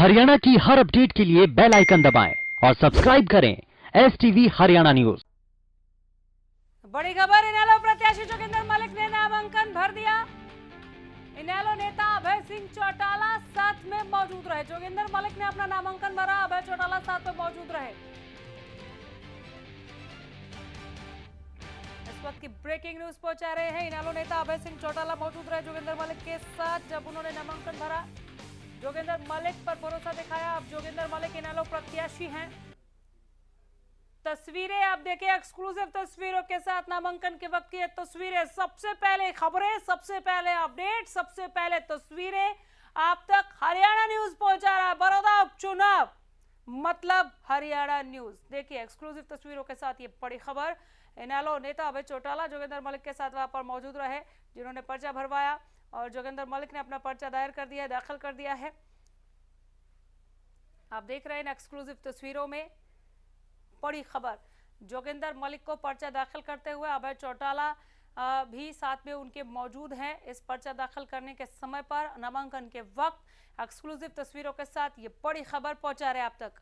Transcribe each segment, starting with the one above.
हरियाणा की हर अपडेट के लिए बेल आइकन दबाएं और सब्सक्राइब करें एस टीवी हरियाणा न्यूज। बड़ी खबर, इनेलो प्रत्याशी जोगिंदर मलिक ने नामांकन भर दिया। इनेलो नेता अभय सिंह चौटाला साथ में मौजूद रहे। जोगिंदर मलिक ने अपना नामांकन भरा, अभय चौटाला साथ में मौजूद रहे। इस वक्त की ब्रेकिंग न्यूज पहुंचा रहे हैं। इनेलो नेता अभय सिंह चौटाला मौजूद रहे जोगिंदर मलिक के साथ जब उन्होंने नामांकन भरा। जोगिंदर मलिक पर भरोसा दिखाया। अब जोगिंदर मलिक इनेलो प्रत्याशी हैं। तस्वीरें आप देखें, एक्सक्लूसिव तस्वीरों के साथ नामांकन के वक्त की ये तस्वीरें। सबसे पहले खबरें, सबसे पहले अपडेट, सबसे पहले तस्वीरें आप तक हरियाणा न्यूज पहुंचा रहा है। बड़ौदा उपचुनाव मतलब हरियाणा न्यूज। देखिए एक्सक्लूसिव तस्वीरों के साथ ये बड़ी खबर। इनेलो नेता अभय चौटाला जोगिंदर मलिक के साथ वहां पर मौजूद रहे, जिन्होंने पर्चा भरवाया और जोगिंदर मलिक ने अपना पर्चा दायर कर दिया है, दाखिल कर दिया है। आप देख रहे हैं एक्सक्लूसिव तस्वीरों में बड़ी खबर। जोगिंदर मलिक को पर्चा दाखिल करते हुए अभय चौटाला भी साथ में उनके मौजूद हैं। इस पर्चा दाखिल करने के समय पर, नामांकन के वक्त एक्सक्लूसिव तस्वीरों के साथ ये बड़ी खबर पहुंचा रहे आप तक।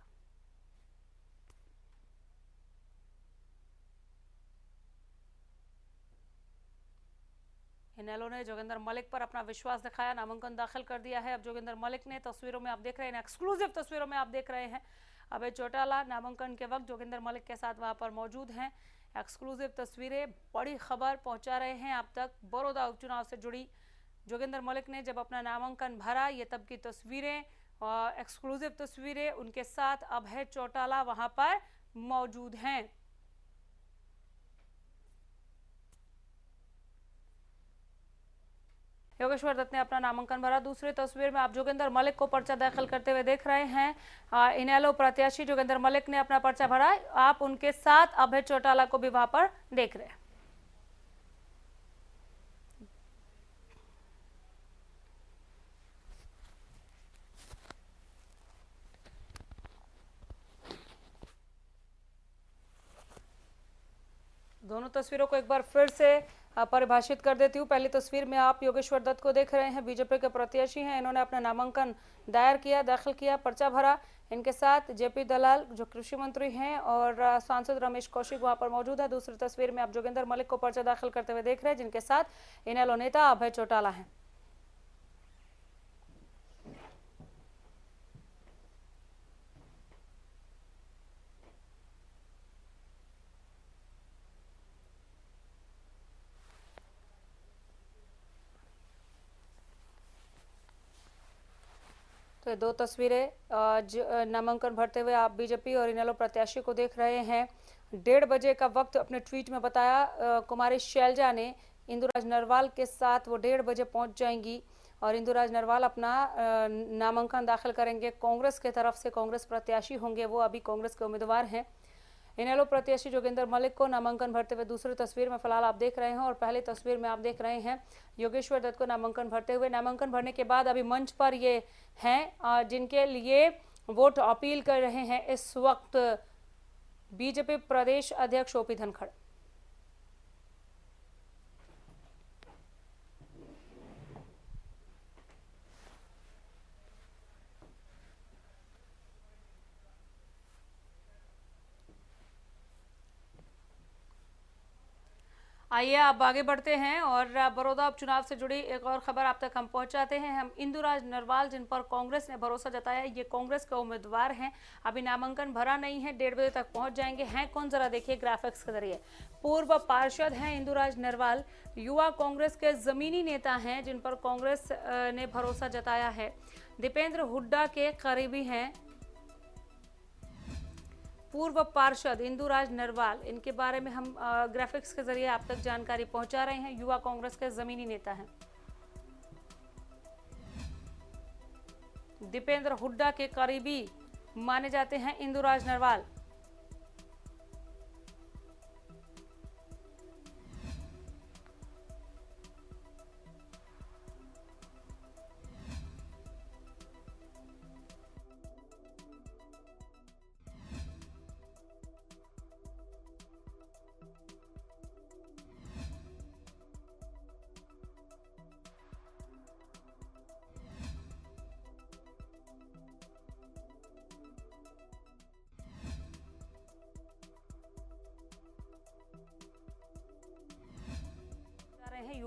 इनेलो ने जोगिंदर मलिक पर अपना विश्वास दिखाया, नामांकन दाखिल कर दिया है। अब जोगिंदर मलिक ने, तस्वीरों में आप देख रहे हैं, एक्सक्लूसिव तस्वीरों में आप देख रहे हैं अभय चौटाला नामांकन के वक्त जोगिंदर मलिक के साथ वहां पर मौजूद हैं। एक्सक्लूसिव तस्वीरें, बड़ी खबर पहुंचा रहे हैं आप तक बड़ौदा उपचुनाव से जुड़ी। जोगिंदर मलिक ने जब अपना नामांकन भरा, ये तब की तस्वीरें, एक्सक्लूसिव तस्वीरें। उनके साथ अभय चौटाला वहां पर मौजूद हैं। योगेश्वर दत्त ने अपना नामांकन भरा। दूसरी तस्वीर में आप जोगिंदर मलिक को पर्चा दाखिल करते हुए देख रहे हैं। इनेलो प्रत्याशी जोगिंदर मलिक ने अपना पर्चा भरा। आप उनके साथ अभय चौटाला को भी वहां पर देख रहे हैं। दोनों तस्वीरों को एक बार फिर से परिभाषित कर देती हूँ। पहली तस्वीर में आप योगेश्वर दत्त को देख रहे हैं, बीजेपी के प्रत्याशी हैं। इन्होंने अपना नामांकन दायर किया, दाखिल किया, पर्चा भरा। इनके साथ जेपी दलाल जो कृषि मंत्री हैं और सांसद रमेश कौशिक वहां पर मौजूद है। दूसरी तस्वीर में आप जोगिंदर मलिक को पर्चा दाखिल करते हुए देख रहे हैं, जिनके साथ इनेलो नेता अभय चौटाला हैं। तो दो तस्वीरें नामांकन भरते हुए आप बीजेपी और इनेलो प्रत्याशी को देख रहे हैं। 1:30 बजे का वक्त अपने ट्वीट में बताया कुमारी शैलजा ने। इंदुराज नरवाल के साथ वो 1:30 बजे पहुंच जाएंगी और इंदुराज नरवाल अपना नामांकन दाखिल करेंगे। कांग्रेस के तरफ से कांग्रेस प्रत्याशी होंगे, वो अभी कांग्रेस के उम्मीदवार हैं। इनेलो प्रत्याशी जोगिंदर मलिक को नामांकन भरते हुए दूसरी तस्वीर में फिलहाल आप देख रहे हैं और पहली तस्वीर में आप देख रहे हैं योगेश्वर दत्त को नामांकन भरते हुए। नामांकन भरने के बाद अभी मंच पर ये हैं जिनके लिए वोट अपील कर रहे हैं इस वक्त बीजेपी प्रदेश अध्यक्ष ओपी धनखड़। आइए आप आगे बढ़ते हैं और बड़ौदा उपचुनाव से जुड़ी एक और खबर आप तक हम पहुंचाते हैं। हम इंदुराज नरवाल, जिन पर कांग्रेस ने भरोसा जताया, ये कांग्रेस के उम्मीदवार हैं। अभी नामांकन भरा नहीं है, 1:30 बजे तक पहुंच जाएंगे। हैं कौन, जरा देखिए ग्राफिक्स के जरिए। पूर्व पार्षद हैं इंदुराज नरवाल, युवा कांग्रेस के जमीनी नेता हैं जिन पर कांग्रेस ने भरोसा जताया है। दीपेंद्र हुड्डा के करीबी हैं पूर्व पार्षद इंदुराज नरवाल। इनके बारे में हम ग्राफिक्स के जरिए आप तक जानकारी पहुंचा रहे हैं। युवा कांग्रेस के जमीनी नेता हैं। दीपेंद्र हुड्डा के करीबी माने जाते हैं इंदुराज नरवाल।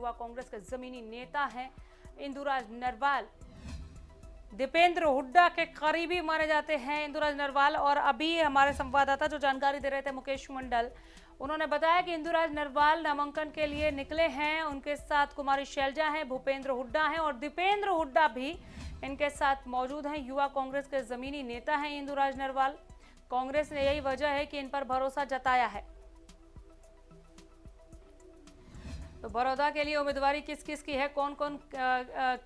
युवा कांग्रेस के जमीनी नेता हैं इंदुराज नरवाल। दीपेंद्र हुड्डा के करीबी माने जाते हैं इंदुराज नरवाल। और अभी हमारे संवाददाता जो जानकारी दे रहे थे मुकेश मंडल, उन्होंने बताया कि इंदुराज नरवाल नामांकन के लिए निकले हैं। उनके साथ कुमारी शैलजा हैं, भूपेंद्र हुड्डा हैं और दीपेंद्र हुड्डा भी इनके साथ मौजूद हैं। युवा कांग्रेस के जमीनी नेता हैं इंदुराज नरवाल। कांग्रेस ने यही वजह है कि इन पर भरोसा जताया है। तो बड़ौदा के लिए उम्मीदवारी किस किस की है, कौन कौन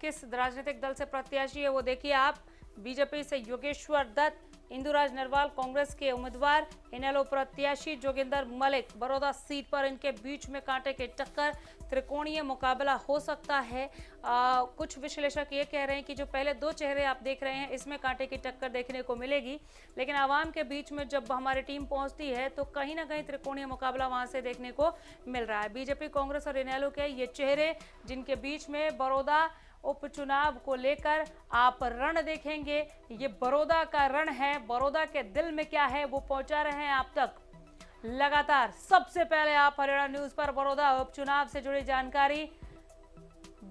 किस राजनीतिक दल से प्रत्याशी है, वो देखिए आप। बीजेपी से योगेश्वर दत्त, इंदुराज नरवाल कांग्रेस के उम्मीदवार, इनेलो प्रत्याशी जोगिंदर मलिक। बड़ौदा सीट पर इनके बीच में कांटे की टक्कर, त्रिकोणीय मुकाबला हो सकता है। कुछ विश्लेषक ये कह रहे हैं कि जो पहले दो चेहरे आप देख रहे हैं इसमें कांटे की टक्कर देखने को मिलेगी, लेकिन आवाम के बीच में जब हमारी टीम पहुंचती है तो कहीं ना कहीं त्रिकोणीय मुकाबला वहां से देखने को मिल रहा है। बीजेपी, कांग्रेस और इनेलो के ये चेहरे जिनके बीच में बड़ौदा उपचुनाव को लेकर आप रण देखेंगे। ये बड़ौदा का रण है, बड़ौदा के दिल में क्या है वो पहुंचा रहे हैं आप तक लगातार। सबसे पहले आप हरियाणा न्यूज पर बड़ौदा उपचुनाव से जुड़ी जानकारी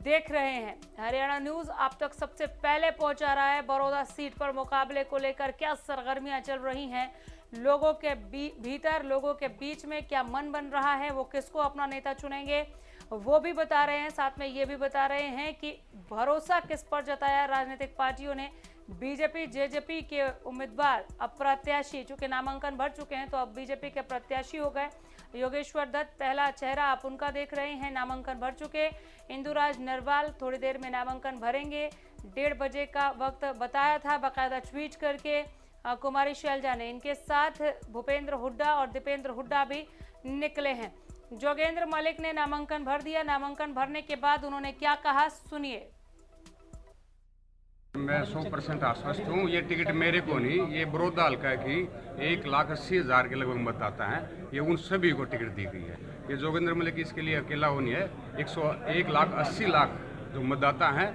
देख रहे हैं। हरियाणा न्यूज आप तक सबसे पहले पहुंचा रहा है बड़ौदा सीट पर मुकाबले को लेकर क्या सरगर्मियां चल रही हैं, लोगों के भीतर, लोगों के बीच में क्या मन बन रहा है, वो किसको अपना नेता चुनेंगे वो भी बता रहे हैं। साथ में ये भी बता रहे हैं कि भरोसा किस पर जताया राजनीतिक पार्टियों ने। बीजेपी, जेजेपी के उम्मीदवार अब प्रत्याशी, चूंकि नामांकन भर चुके हैं तो अब बीजेपी के प्रत्याशी हो गए। योगेश्वर दत्त पहला चेहरा आप उनका देख रहे हैं, नामांकन भर चुके। इंदुराज नरवाल थोड़ी देर में नामांकन भरेंगे। 1:30 बजे का वक्त बताया था बाकायदा ट्वीट करके कुमारी शैलजा ने। इनके साथ भूपेंद्र हुड्डा और दीपेंद्र हुड्डा भी निकले हैं। जोगेंद्र मलिक ने नामांकन भर दिया। नामांकन भरने के बाद उन्होंने क्या कहा, सुनिए। मैं 100% आश्वस्त हूँ। ये टिकट मेरे को नहीं, ये बड़ौदा हल्का की 1,80,000 के लगभग मतदाता हैं, ये उन सभी को टिकट दी गई है। ये जोगेंद्र मलिक इसके लिए अकेला वो नहीं है, 1,80,000 जो मतदाता हैं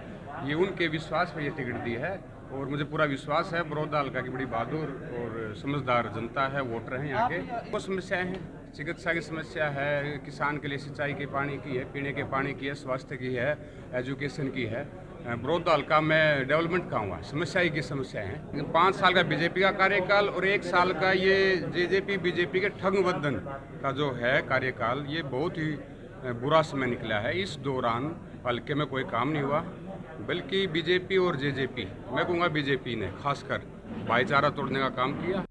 ये उनके विश्वास पर ये टिकट दी है। और मुझे पूरा विश्वास है बड़ौदा हल्का की बड़ी बहादुर और समझदार जनता है, वोटर हैं यहाँ के। बहुत समस्याएं हैं, चिकित्सा की समस्या है, किसान के लिए सिंचाई के पानी की है, पीने के पानी की है, स्वास्थ्य की है, एजुकेशन की है। बड़ौदा हल्का में डेवलपमेंट का हुआ, समस्या ही की समस्या है। 5 साल का बीजेपी का कार्यकाल और 1 साल का ये जेजेपी बीजेपी के ठगबंधन का जो है कार्यकाल, ये बहुत ही बुरा समय निकला है। इस दौरान हल्के में कोई काम नहीं हुआ, बल्कि बीजेपी और जेजेपी, मैं कहूँगा बीजेपी ने खासकर भाईचारा तोड़ने का काम किया।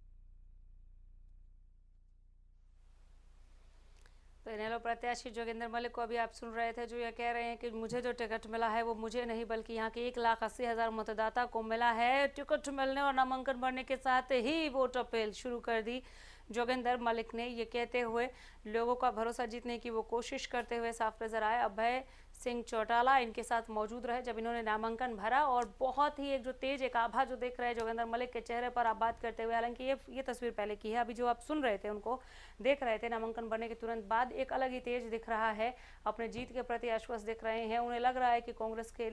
तो इनेलो प्रत्याशी जोगिंदर मलिक को अभी आप सुन रहे थे, जो ये कह रहे हैं कि मुझे जो टिकट मिला है वो मुझे नहीं बल्कि यहाँ के 1,80,000 मतदाता को मिला है। टिकट मिलने और नामांकन भरने के साथ ही वोट अपील शुरू कर दी जोगिंदर मलिक ने। ये कहते हुए लोगों का भरोसा जीतने की वो कोशिश करते हुए साफ नजर आए। अभय सिंह चौटाला इनके साथ मौजूद रहे जब इन्होंने नामांकन भरा। और बहुत ही एक जो तेज एक आभा जो देख रहे हैं जोगिंदर मलिक के चेहरे पर आप बात करते हुए, हालांकि ये तस्वीर पहले की है, अभी जो आप सुन रहे थे उनको देख रहे थे नामांकन भरने के तुरंत बाद, एक अलग ही तेज दिख रहा है, अपने जीत के प्रति आश्वस्त दिख रहे हैं। उन्हें लग रहा है कि कांग्रेस के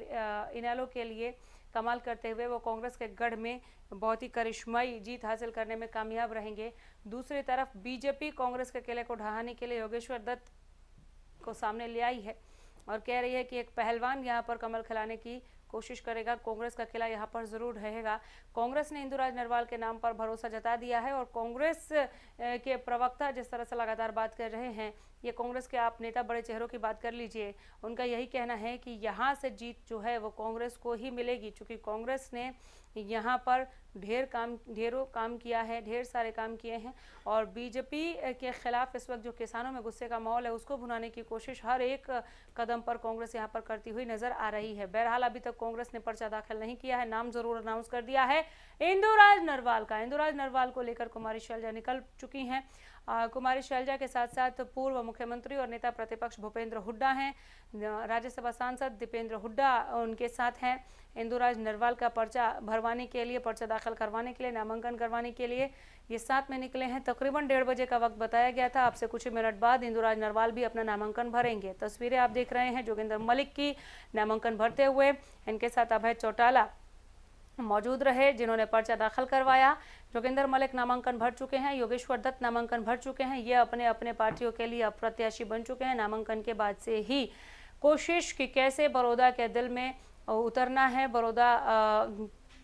इनेलो के लिए कमाल करते हुए वो कांग्रेस के गढ़ में बहुत ही करिश्माई जीत हासिल करने में कामयाब रहेंगे। दूसरी तरफ बीजेपी कांग्रेस के किले को ढहाने के लिए योगेश्वर दत्त को सामने ले आई है और कह रही है कि एक पहलवान यहाँ पर कमल खिलाने की कोशिश करेगा, कांग्रेस का किला यहाँ पर जरूर रहेगा। कांग्रेस ने इंदुराज नरवाल के नाम पर भरोसा जता दिया है और कांग्रेस के प्रवक्ता जिस तरह से लगातार बात कर रहे हैं, ये कांग्रेस के आप नेता बड़े चेहरों की बात कर लीजिए, उनका यही कहना है कि यहाँ से जीत जो है वो कांग्रेस को ही मिलेगी, क्योंकि कांग्रेस ने यहाँ पर ढेरों काम किया है, ढेर सारे काम किए हैं। और बीजेपी के खिलाफ इस वक्त जो किसानों में गुस्से का माहौल है उसको भुनाने की कोशिश हर एक कदम पर कांग्रेस यहाँ पर करती हुई नजर आ रही है। बहरहाल अभी तक कांग्रेस ने पर्चा दाखिल नहीं किया है, नाम जरूर अनाउंस कर दिया है इंदुराज नरवाल का। इंदुराज नरवाल को लेकर कुमारी शैलजा निकल चुकी हैं। कुमारी शैलजा के साथ साथ पूर्व मुख्यमंत्री और नेता प्रतिपक्ष भूपेंद्र हुड्डा हैं, राज्यसभा सांसद दीपेंद्र हुड्डा उनके साथ हैं। इंदुराज नरवाल का पर्चा भरवाने के लिए, पर्चा दाखिल करवाने के लिए, नामांकन करवाने के लिए ये साथ में निकले हैं। तकरीबन 1:30 बजे का वक्त बताया गया था। आपसे कुछ ही मिनट बाद इंदुराज नरवाल भी अपना नामांकन भरेंगे। तस्वीरें आप देख रहे हैं जोगिंदर मलिक की नामांकन भरते हुए। इनके साथ अभय चौटाला मौजूद रहे जिन्होंने पर्चा दाखिल करवाया। जोगिंदर मलिक नामांकन भर चुके हैं, योगेश्वर दत्त नामांकन भर चुके हैं। ये अपने अपने पार्टियों के लिए अब प्रत्याशी बन चुके हैं। नामांकन के बाद से ही कोशिश कि कैसे बड़ौदा के दिल में उतरना है, बड़ौदा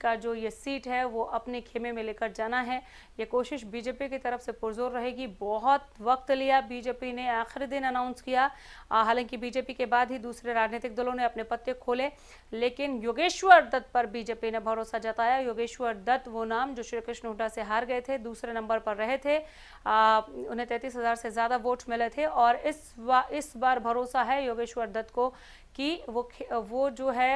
का जो ये सीट है वो अपने खेमे में लेकर जाना है। ये कोशिश बीजेपी की तरफ से पुरजोर रहेगी। बहुत वक्त लिया, बीजेपी ने आखिरी दिन अनाउंस किया, हालांकि बीजेपी के बाद ही दूसरे राजनीतिक दलों ने अपने पत्ते खोले, लेकिन योगेश्वर दत्त पर बीजेपी ने भरोसा जताया। योगेश्वर दत्त वो नाम जो श्री कृष्ण हुड्डा से हार गए थे, दूसरे नंबर पर रहे थे, उन्हें 33,000 से ज़्यादा वोट मिले थे और इस बार भरोसा है योगेश्वर दत्त को कि वो जो है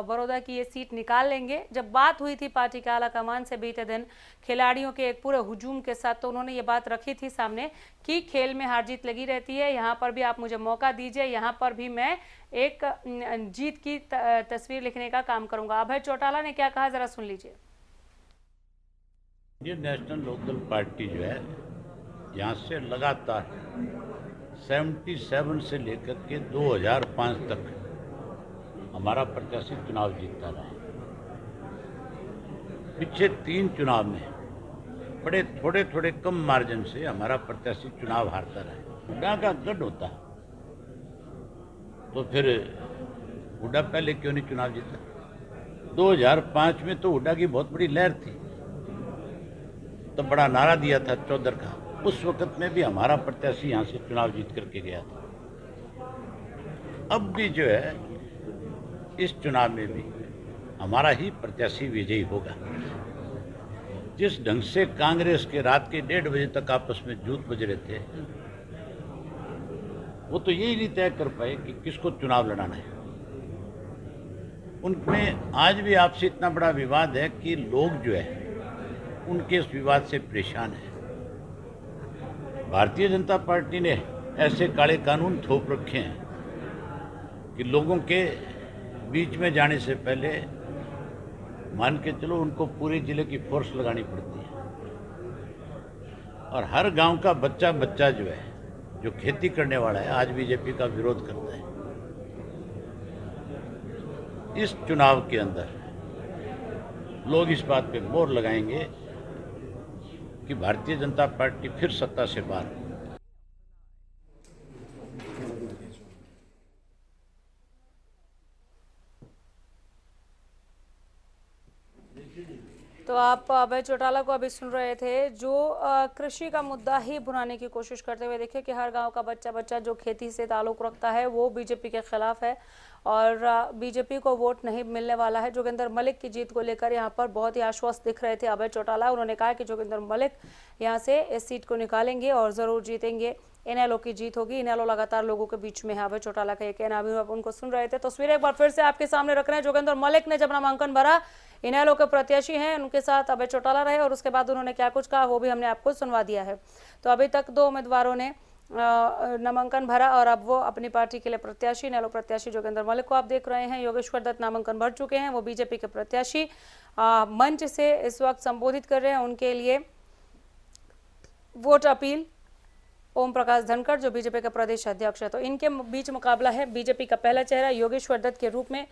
बड़ौदा की ये सीट निकाल लेंगे। जब बात हुई थी पार्टी के आला कमान से बीते दिन खिलाड़ियों के एक पूरे हुजूम के साथ, तो उन्होंने ये बात रखी थी सामने कि खेल में हार जीत लगी रहती है, यहाँ पर भी आप मुझे मौका दीजिए, यहाँ पर भी मैं एक जीत की तस्वीर लिखने का काम करूंगा। अभय चौटाला ने क्या कहा, जरा सुन लीजिए। इंडियन नेशनल लोकदल पार्टी जो है यहाँ से लगातार 77 से लेकर के 2005 तक हमारा प्रत्याशी चुनाव जीतता रहा। पिछले 3 चुनाव में बड़े थोड़े कम मार्जिन से हमारा प्रत्याशी चुनाव हारता रहा। हुड्डा का गढ़ होता तो फिर हुड्डा पहले क्यों नहीं चुनाव जीता? 2005 में तो हुड्डा की बहुत बड़ी लहर थी, तो बड़ा नारा दिया था चौधर का, उस वक्त में भी हमारा प्रत्याशी यहाँ से चुनाव जीत करके गया था। अब भी जो है इस चुनाव में भी हमारा ही प्रत्याशी विजयी होगा। जिस ढंग से कांग्रेस के रात के 1:30 बजे तक आपस में जूत बज रहे थे, वो तो यही नहीं तय कर पाए कि किसको चुनाव लड़ाना है। उनमें आज भी आपसे इतना बड़ा विवाद है कि लोग जो है उनके इस विवाद से परेशान है। भारतीय जनता पार्टी ने ऐसे काले कानून थोप रखे हैं कि लोगों के बीच में जाने से पहले मान के चलो उनको पूरे जिले की फोर्स लगानी पड़ती है, और हर गांव का बच्चा जो है जो खेती करने वाला है आज बीजेपी का विरोध करता है। इस चुनाव के अंदर लोग इस बात पे मोहर लगाएंगे कि भारतीय जनता पार्टी फिर सत्ता से बाहर। तो आप अभय चौटाला को अभी सुन रहे थे, जो कृषि का मुद्दा ही भुनाने की कोशिश करते हुए देखिए कि हर गांव का बच्चा जो खेती से ताल्लुक रखता है वो बीजेपी के खिलाफ है और बीजेपी को वोट नहीं मिलने वाला है। जोगिंदर मलिक की जीत को लेकर यहाँ पर बहुत ही आश्वस्त दिख रहे थे अभय चौटाला। उन्होंने कहा कि जोगिंदर मलिक यहाँ से इस सीट को निकालेंगे और ज़रूर जीतेंगे। इनेलो की जीत होगी। इनेलो लगातार लोगों के बीच में है। अभय चौटाला का एक कहना, अभी आप उनको सुन रहे थे। तस्वीर एक बार फिर से आपके सामने रख रहे हैं। जोगिंदर मलिक ने जब नामांकन भरा, इनेलो के प्रत्याशी हैं, उनके साथ अभय चौटाला रहे और उसके बाद उन्होंने क्या कुछ कहा वो भी हमने आपको सुनवा दिया है। तो अभी तक 2 उम्मीदवारों ने नामांकन भरा और अब वो अपनी पार्टी के लिए प्रत्याशी, इनेलो प्रत्याशी जोगिंदर मलिक को आप देख रहे हैं। योगेश्वर दत्त नामांकन भर चुके हैं, वो बीजेपी के प्रत्याशी मंच से इस वक्त संबोधित कर रहे हैं। उनके लिए वोट अपील ओम प्रकाश धनखड़ जो बीजेपी का प्रदेश अध्यक्ष है। तो इनके बीच मुकाबला है। बीजेपी का पहला चेहरा योगेश्वर दत्त के रूप में,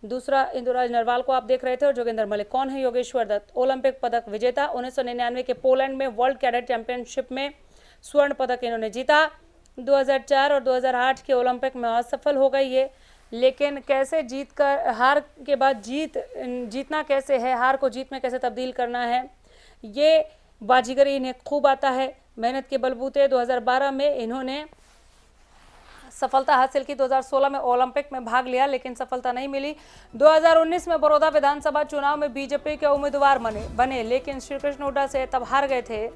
दूसरा इंदुराज नरवाल को आप देख रहे थे और जोगिंदर मलिक। कौन है योगेश्वर दत्त? ओलंपिक पदक विजेता, 1999 के पोलैंड में वर्ल्ड कैडेट चैंपियनशिप में स्वर्ण पदक इन्होंने जीता। 2004 और 2008 के ओलंपिक में असफल हो गई ये, लेकिन कैसे जीत कर हार के बाद जीतना कैसे है, हार को जीत में कैसे तब्दील करना है, ये बाजीगरी इन्हें खूब आता है। मेहनत के बलबूते 2012 में इन्होंने सफलता हासिल की। 2016 में ओलंपिक में भाग लिया लेकिन सफलता नहीं मिली। 2019 में बड़ौदा विधानसभा चुनाव में बीजेपी के उम्मीदवार बने लेकिन श्री कृष्ण हुड्डा से तब हार गए थे।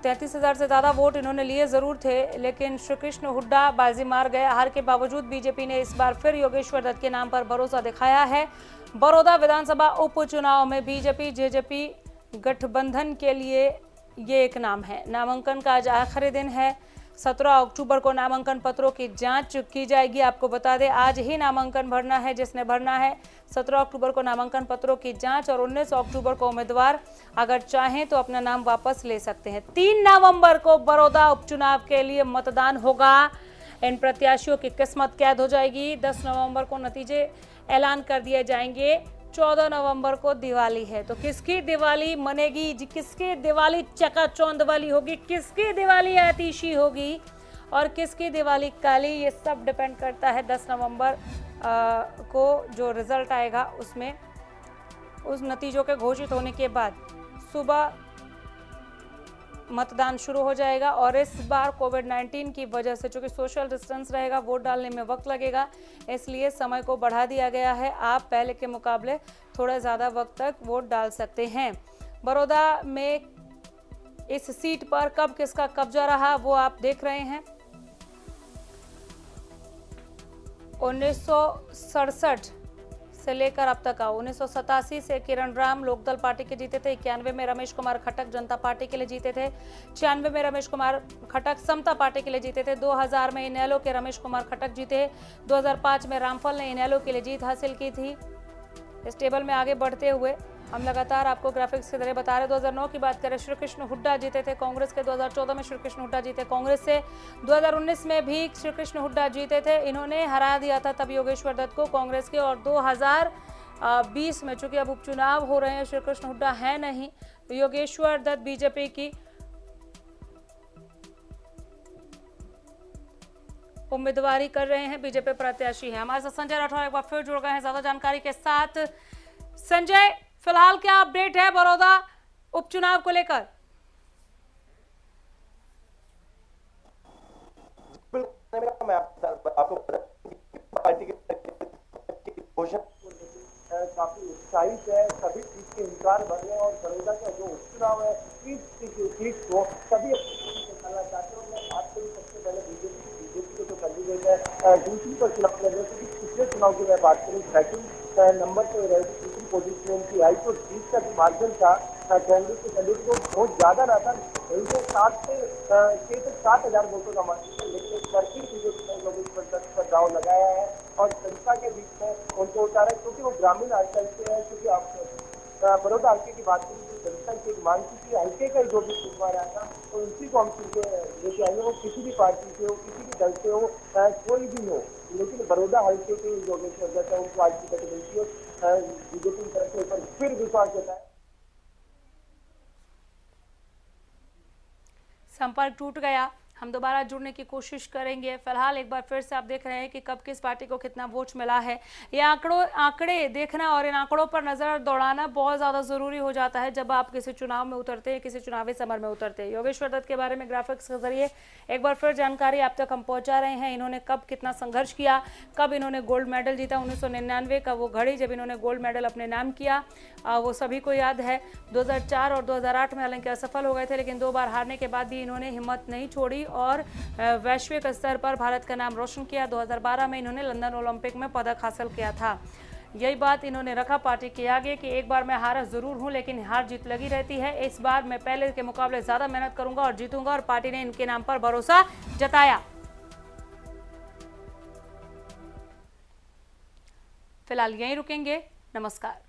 33,000 से ज़्यादा वोट इन्होंने लिए ज़रूर थे, लेकिन श्री कृष्ण हुड्डा बाजी मार गए। हार के बावजूद बीजेपी ने इस बार फिर योगेश्वर दत्त के नाम पर भरोसा दिखाया है। बड़ौदा विधानसभा उपचुनाव में बीजेपी जेजेपी गठबंधन के लिए ये एक नाम है। नामांकन का आज आखिरी दिन है। 17 अक्टूबर को नामांकन पत्रों की जांच की जाएगी। आपको बता दें आज ही नामांकन भरना है जिसने भरना है। 17 अक्टूबर को नामांकन पत्रों की जांच और 19 अक्टूबर को उम्मीदवार अगर चाहें तो अपना नाम वापस ले सकते हैं। 3 नवंबर को बड़ौदा उपचुनाव के लिए मतदान होगा। इन प्रत्याशियों की किस्मत कैद हो जाएगी। 10 नवंबर को नतीजे ऐलान कर दिए जाएंगे। 14 नवंबर को दिवाली है, तो किसकी दिवाली मनेगी, किसकी दिवाली चकाचौंध वाली होगी, किसकी दिवाली आतिशी होगी, और किसकी दिवाली काली, ये सब डिपेंड करता है 10 नवंबर को जो रिजल्ट आएगा उसमें। उस नतीजों के घोषित होने के बाद सुबह मतदान शुरू हो जाएगा और इस बार कोविड-19 की वजह से चूंकि सोशल डिस्टेंस रहेगा, वोट डालने में वक्त लगेगा, इसलिए समय को बढ़ा दिया गया है। आप पहले के मुकाबले थोड़ा ज़्यादा वक्त तक वोट डाल सकते हैं। बड़ौदा में इस सीट पर कब किसका कब्जा रहा वो आप देख रहे हैं। 1967 से लेकर अब तक का 1987 से किरण राम लोकदल पार्टी के जीते थे, 91 में रमेश कुमार खट्टक जनता पार्टी के लिए जीते थे, 96 में रमेश कुमार खट्टक समता पार्टी के लिए जीते थे, 2000 में इनेलो के रमेश कुमार खट्टक जीते, 2005 में रामफल ने इनेलो के लिए जीत हासिल की थी। इस टेबल में आगे बढ़ते हुए हम लगातार आपको ग्राफिक्स के जरिए बता रहे। 2009 की बात करें, श्री कृष्ण हुड्डा जीते थे कांग्रेस के, 2014 में श्री कृष्ण हुड्डा जीते कांग्रेस से, 2019 में भी श्री कृष्ण हुड्डा जीते थे, इन्होंने हरा दिया था तब योगेश्वर दत्त को कांग्रेस के। और 2020 में चूंकि अब उपचुनाव हो रहे हैं, श्री कृष्ण हुड्डा है नहीं, तो योगेश्वर दत्त बीजेपी की उम्मीदवारी कर रहे हैं, बीजेपी प्रत्याशी है। हमारे साथ संजय राठौर एक बार फिर जुड़ गए हैं ज्यादा जानकारी के साथ। संजय, फिलहाल क्या अपडेट है बड़ौदा उपचुनाव को लेकर? मैं आपको पार्टी के घोषणा काफी उत्साहित है, सभी सीट के इंतजार बढ़ रहे हैं और बड़ौदा का जो उपचुनाव है सीट को सभी करना चाहते हैं। मैं बात करूँ सबसे पहले बीजेपी के जो कैंडिडेट है दूसरी पर चुनाव लड़ रहे थे, पिछले चुनाव की मैं बात करूँ सेकंड नंबर पर रहे, दूसरी पोजीशन की आई तो जीत का मार्जिन था कांग्रेस के कैंडिडेट को बहुत ज्यादा ना था, 6 से 7,000 वोटों का मार्जिन, लेकिन करके बीजेपी ने योगेश्वर दत्त पर दाव लगाया है और जनता के बीच में उनको उतारा है, क्योंकि वो ग्रामीण अंचल से है। क्योंकि आप बड़ौदा हल्के की बात करें तो जनता की एक मांग थी कि हल्के का जो भी उम्मीदवार आया था तो उसी को हम चुनके लेके आएंगे, वो किसी भी पार्टी से हो, किसी भी दल से हो, कोई भी हो, लेकिन बड़ौदा हल्के के योगेश्वर दत्त है उनको आज की तक मिलती है। बीजेपी की तरफ से एक बार फिर विश्वास जताया। संपर्क टूट गया, हम दोबारा जुड़ने की कोशिश करेंगे। फिलहाल एक बार फिर से आप देख रहे हैं कि कब किस पार्टी को कितना वोट मिला है। ये आंकड़े देखना और इन आंकड़ों पर नजर दौड़ाना बहुत ज़्यादा ज़रूरी हो जाता है जब आप किसी चुनाव में उतरते हैं, किसी चुनावी समर में उतरते हैं। योगेश्वर दत्त के बारे में ग्राफिक्स के जरिए एक बार फिर जानकारी आप तक हम पहुँचा रहे हैं। इन्होंने कब कितना संघर्ष किया, कब इन्होंने गोल्ड मेडल जीता, 1999 का वो घड़ी जब इन्होंने गोल्ड मेडल अपने नाम किया, वो सभी को याद है। 2004 और 2008 में हालांकि असफल हो गए थे, लेकिन 2 बार हारने के बाद भी इन्होंने हिम्मत नहीं छोड़ी और वैश्विक स्तर पर भारत का नाम रोशन किया। 2012 में इन्होंने लंदन ओलंपिक में पदक हासिल किया था। यही बात इन्होंने रखा पार्टी के आगे कि एक बार मैं हारा जरूर हूं, लेकिन हार जीत लगी रहती है। इस बार मैं पहले के मुकाबले ज्यादा मेहनत करूंगा और जीतूंगा, और पार्टी ने इनके नाम पर भरोसा जताया। फिलहाल यहीं रुकेंगे, नमस्कार।